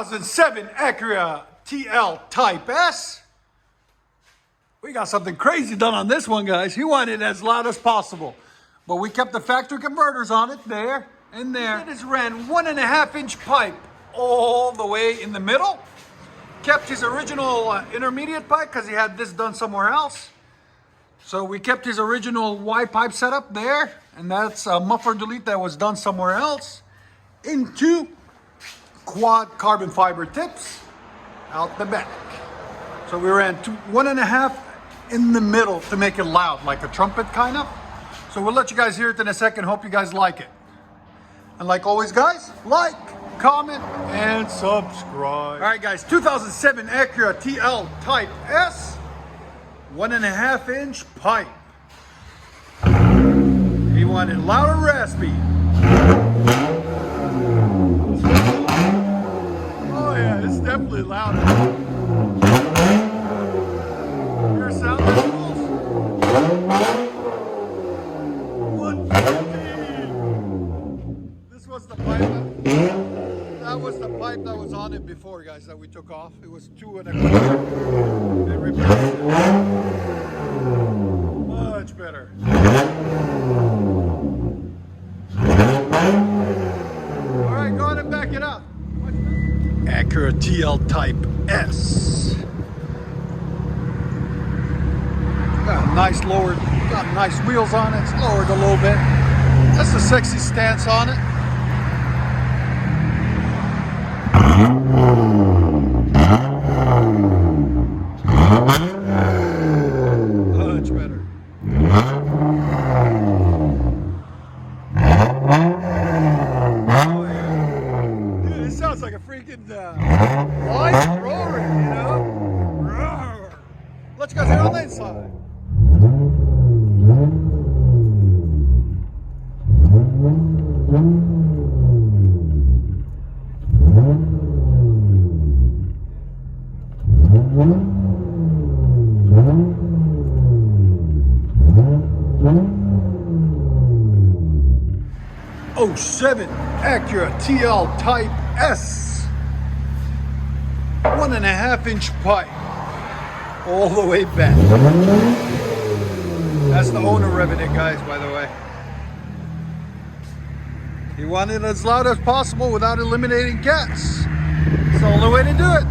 2007 Acura TL Type S. We got something crazy done on this one, guys. He wanted it as loud as possible, but we kept the factory converters on it there and there. It is ran 1.5-inch pipe all the way in the middle. Kept his original intermediate pipe because he had this done somewhere else. So we kept his original Y pipe setup there, and that's a muffler delete that was done somewhere else into quad carbon fiber tips out the back. So we ran 1.5 in the middle to make it loud, like a trumpet kind of. So we'll let you guys hear it in a second. Hope you guys like it. And like always, guys, like, comment, and subscribe. All right, guys, 2007 Acura TL Type S, 1.5-inch pipe. You want it loud or raspy? Oh yeah, it's definitely louder. Your sound levels? 150. This was the pipe. That was the pipe that was on it before, guys, that we took off. It was 2.25. They replaced it. Much better. All right, go ahead and back it up. Acura TL Type S. Got nice lowered, got nice wheels on it. It's lowered a little bit. That's a sexy stance on it. Much better. Oh yeah. Dude, it sounds like a freaking lion roaring, you know? Roar. Let you guys hear on the inside. '07 Acura TL Type S, 1.5-inch pipe all the way back. That's the owner revving it, guys, by the way. He wanted it as loud as possible without eliminating cats. It's the only way to do it.